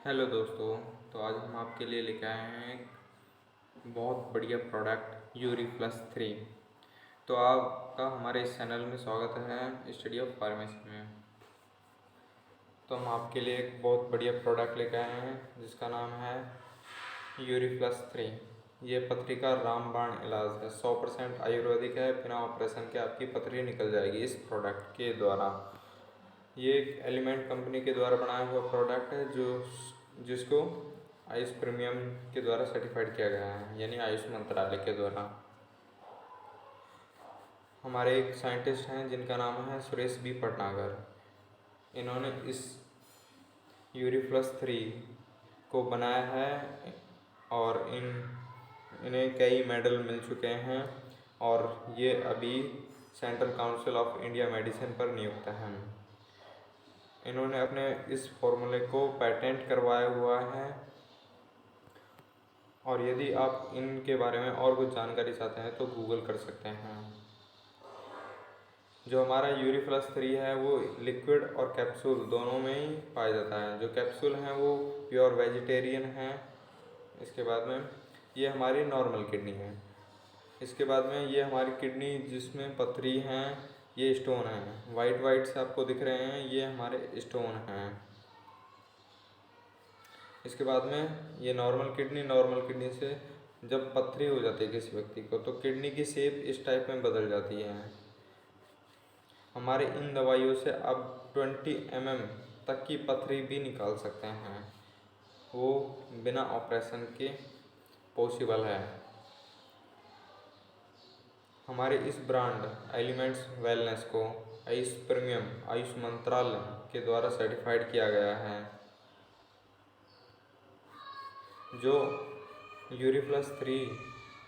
Hello दोस्तों। तो आज हम आपके लिए लेके आए हैं एक बहुत बढ़िया प्रोडक्ट यूरी प्लस 3। तो आपका हमारे इस चैनल में स्वागत है स्टडी ऑफ फार्मेसी में। तो हम आपके लिए एक बहुत बढ़िया प्रोडक्ट लेके आए हैं जिसका नाम है यूरी प्लस 3। ये पथरी का रामबाण इलाज है, 100% आयुर्वेदिक है। बिना ऑपरेशन के आपकी पथरी निकल जाएगी इस प्रोडक्ट के द्वारा। ये एक एलिमेंट कंपनी के द्वारा बनाया हुआ प्रोडक्ट है जिसको आयुष प्रीमियम के द्वारा सर्टिफाइड किया गया है, यानी आयुष मंत्रालय के द्वारा। हमारे एक साइंटिस्ट हैं जिनका नाम है सुरेश बी पटनागर। इन्होंने इस यूरी प्लस 3 को बनाया है और इन्हें कई मेडल मिल चुके हैं और ये अभी central council of India medicine पर नियुक्त हैं। इन्होंने अपने इस फॉर्मूले को पेटेंट करवाया हुआ है और यदि आप इनके बारे में और कुछ जानकारी चाहते हैं तो गूगल कर सकते हैं। जो हमारा यूरी प्लस 3 है वो लिक्विड और कैप्सूल दोनों में ही पाया जाता है। जो कैप्सूल हैं वो प्योर वेजिटेरियन हैं। इसके बाद में ये हमारी नॉर्मल किडनी है। इसके बाद में ये हमारी किडनी जिसमें पथरी हैं, ये स्टोन हैं। वाइट वाइट से आपको दिख रहे हैं, ये हमारे स्टोन हैं। इसके बाद में ये नॉर्मल किडनी से जब पथरी हो जाती है किसी व्यक्ति को तो किडनी की शेप इस टाइप में बदल जाती है। हमारे इन दवाइयों से आप 20 तक की पथरी भी निकाल सकते हैं, वो बिना ऑपरेशन के पॉसिबल है। हमारे इस ब्रांड एलिमेंट्स वेलनेस को आयुष प्रीमियम आयुष मंत्रालय के द्वारा सर्टिफाइड किया गया है। जो यूरी प्लस 3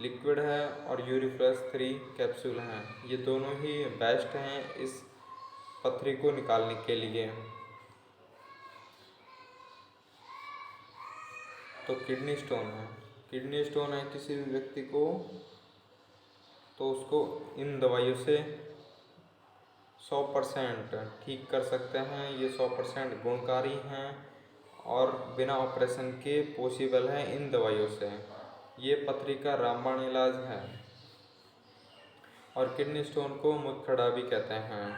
लिक्विड है और यूरी प्लस 3 कैप्सूल हैं, ये दोनों ही बेस्ट हैं इस पथरी को निकालने के लिए। तो किडनी स्टोन है किसी भी व्यक्ति को तो उसको इन दवाइयों से 100% ठीक कर सकते हैं। ये 100% गुणकारी हैं और बिना ऑपरेशन के पॉसिबल है इन दवाइयों से। ये पथरी का रामबाण इलाज है और किडनी स्टोन को मुखड़ा भी कहते हैं।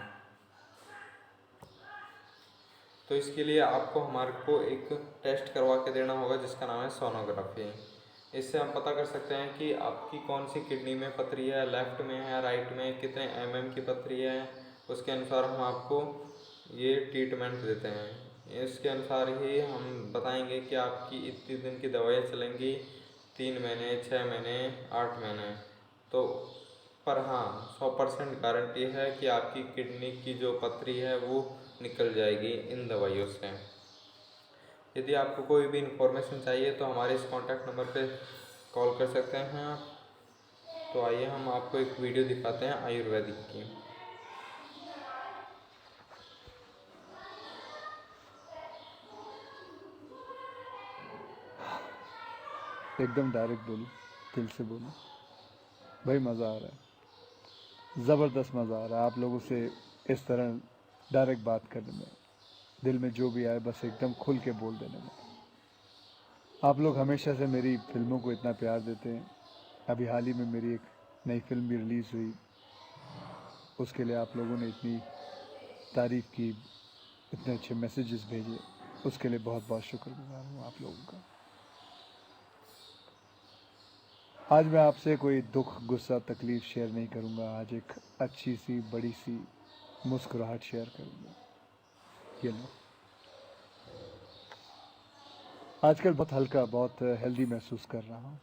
तो इसके लिए आपको हमारे को एक टेस्ट करवा के देना होगा जिसका नाम है सोनोग्राफी। इससे हम पता कर सकते हैं कि आपकी कौन सी किडनी में पथरी है, लेफ्ट में है, राइट में, कितने की पथरी है। उसके अनुसार हम आपको ये ट्रीटमेंट देते हैं। इसके अनुसार ही हम बताएंगे कि आपकी इतने दिन की दवाइयाँ चलेंगी, 3 महीने, 6 महीने, 8 महीने। तो पर हाँ, 100% गारंटी है कि आपकी किडनी की जो पथरी है वो निकल जाएगी इन दवाइयों से। यदि आपको कोई भी इन्फॉर्मेशन चाहिए तो हमारे इस कॉन्टैक्ट नंबर पे कॉल कर सकते हैं आप। तो आइए हम आपको एक वीडियो दिखाते हैं आयुर्वेदिक की। एकदम डायरेक्ट बोलो, दिल से बोलो भाई। मज़ा आ रहा है, ज़बरदस्त मज़ा आ रहा है आप लोगों से इस तरह डायरेक्ट बात करने में। दिल में जो भी आए बस एकदम खुल के बोल देने में। आप लोग हमेशा से मेरी फिल्मों को इतना प्यार देते हैं। अभी हाल ही में मेरी एक नई फिल्म भी रिलीज़ हुई, उसके लिए आप लोगों ने इतनी तारीफ़ की, इतने अच्छे मैसेजेस भेजे, उसके लिए बहुत बहुत शुक्रगुजार हूँ आप लोगों का। आज मैं आपसे कोई दुख, गुस्सा, तकलीफ़ शेयर नहीं करूँगा। आज एक अच्छी सी बड़ी सी मुस्कुराहट शेयर करूँगा। ये लो। आजकल बहुत हल्का, बहुत हेल्दी महसूस कर रहा हूँ।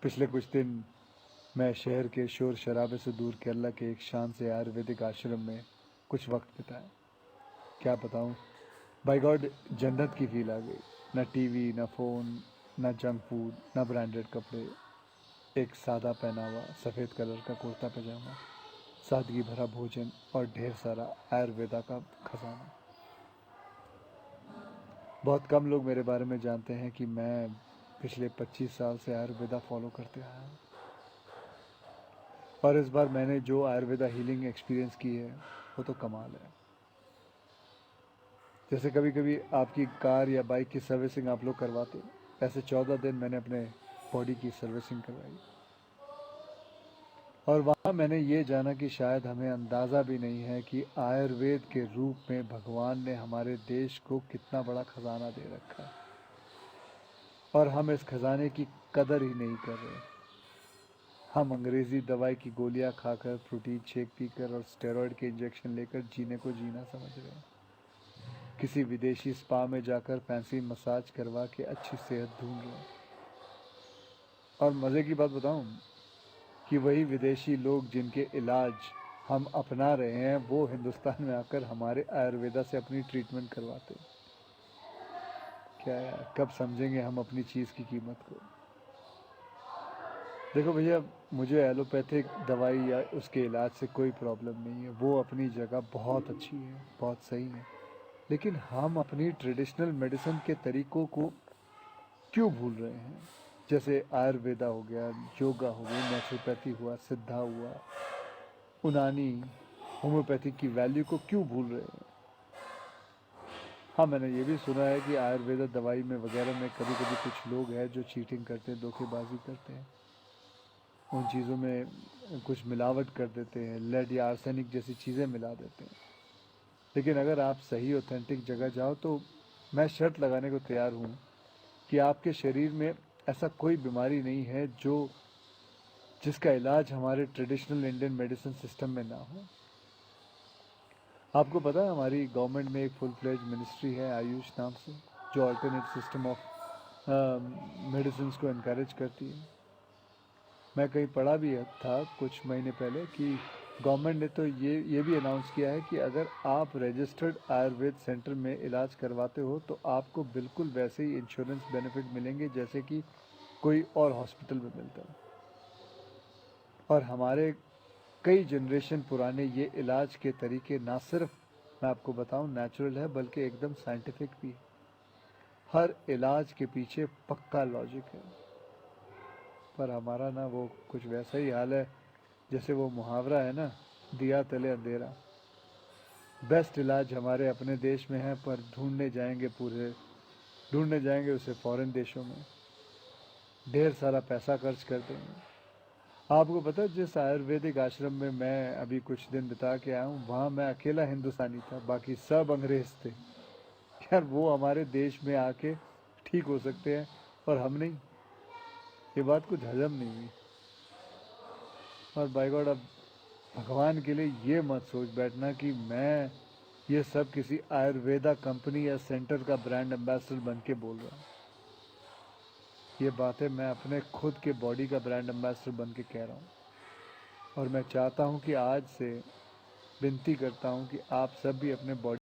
पिछले कुछ दिन मैं शहर के शोर शराबे से दूर केरला के एक शांत से आयुर्वेदिक आश्रम में कुछ वक्त बिताया। क्या बताऊँ, बाय गॉड जन्नत की फील आ गई। न टीवी, न फ़ोन, न जंक फूड, न ब्रांडेड कपड़े। एक सादा पहनावा, सफ़ेद कलर का कुर्ता पजामा, सादगी भरा भोजन और ढेर सारा आयुर्वेदा का खजाना। बहुत कम लोग मेरे बारे में जानते हैं कि मैं पिछले 25 साल से आयुर्वेदा फॉलो करते आया हूँ। और इस बार मैंने जो आयुर्वेदा हीलिंग एक्सपीरियंस की है वो तो कमाल है। जैसे कभी कभी आपकी कार या बाइक की सर्विसिंग आप लोग करवाते हो, ऐसे 14 दिन मैंने अपने बॉडी की सर्विसिंग करवाई। और वहाँ मैंने ये जाना कि शायद हमें अंदाज़ा भी नहीं है कि आयुर्वेद के रूप में भगवान ने हमारे देश को कितना बड़ा खजाना दे रखा है, और हम इस खजाने की कदर ही नहीं कर रहे। हम अंग्रेज़ी दवाई की गोलियां खाकर, प्रोटीन शेक पीकर और स्टेरॉयड के इंजेक्शन लेकर जीने को जीना समझ रहे हैं। किसी विदेशी स्पा में जाकर फैंसी मसाज करवा के अच्छी सेहत ढूंढ रहे हैं। और मज़े की बात बताऊं कि वही विदेशी लोग जिनके इलाज हम अपना रहे हैं, वो हिंदुस्तान में आकर हमारे आयुर्वेदा से अपनी ट्रीटमेंट करवाते हैं। क्या यार, कब समझेंगे हम अपनी चीज़ की कीमत को। देखो भैया, मुझे एलोपैथिक दवाई या उसके इलाज से कोई प्रॉब्लम नहीं है, वो अपनी जगह बहुत अच्छी है, बहुत सही है। लेकिन हम अपनी ट्रेडिशनल मेडिसिन के तरीकों को क्यों भूल रहे हैं? जैसे आयुर्वेदा हो गया, योगा हो गई, नेचुरोपैथी हुआ, सिद्धा हुआ, उनानी, होम्योपैथी की वैल्यू को क्यों भूल रहे हैं? हाँ, मैंने ये भी सुना है कि आयुर्वेदा दवाई में वगैरह में कभी कभी कुछ लोग हैं जो चीटिंग करते हैं, धोखेबाजी करते हैं, उन चीज़ों में कुछ मिलावट कर देते हैं, लेड या आर्सेनिक जैसी चीज़ें मिला देते हैं। लेकिन अगर आप सही ऑथेंटिक जगह जाओ तो मैं शर्त लगाने को तैयार हूँ कि आपके शरीर में ऐसा कोई बीमारी नहीं है जो जिसका इलाज हमारे ट्रेडिशनल इंडियन मेडिसिन सिस्टम में ना हो। आपको पता है हमारी गवर्नमेंट में एक फुल फ्लेज मिनिस्ट्री है आयुष नाम से, जो अल्टरनेट सिस्टम ऑफ मेडिसिन को इनक्रेज करती है। मैं कहीं पढ़ा भी था कुछ महीने पहले कि गवर्नमेंट ने तो ये भी अनाउंस किया है कि अगर आप रजिस्टर्ड आयुर्वेद सेंटर में इलाज करवाते हो तो आपको बिल्कुल वैसे ही इंश्योरेंस बेनिफिट मिलेंगे जैसे कि कोई और हॉस्पिटल में मिलता है। और हमारे कई जनरेशन पुराने ये इलाज के तरीके ना सिर्फ, मैं आपको बताऊं, नेचुरल है, बल्कि एकदम साइंटिफिक भी है। हर इलाज के पीछे पक्का लॉजिक है। पर हमारा ना वो कुछ वैसा ही हाल है जैसे वो मुहावरा है ना, दिया तले अंधेरा। बेस्ट इलाज हमारे अपने देश में है, पर ढूंढने जाएंगे उसे फॉरेन देशों में, ढेर सारा पैसा खर्च कर देंगे। आपको पता है जिस आयुर्वेदिक आश्रम में मैं अभी कुछ दिन बिता के आया हूँ, वहाँ मैं अकेला हिंदुस्तानी था, बाकी सब अंग्रेज थे। यार, वो हमारे देश में आके ठीक हो सकते हैं और हम नहीं। ये बात कुछ हजम नहीं हुई। और बाय गॉड, अब भगवान के लिए ये मत सोच बैठना कि मैं ये सब किसी आयुर्वेदा कंपनी या सेंटर का ब्रांड एम्बेसडर बन के बोल रहा हूँ। ये बातें मैं अपने खुद के बॉडी का ब्रांड एम्बेसडर बन के कह रहा हूँ। और मैं चाहता हूँ कि आज से विनती करता हूँ कि आप सब भी अपने बॉडी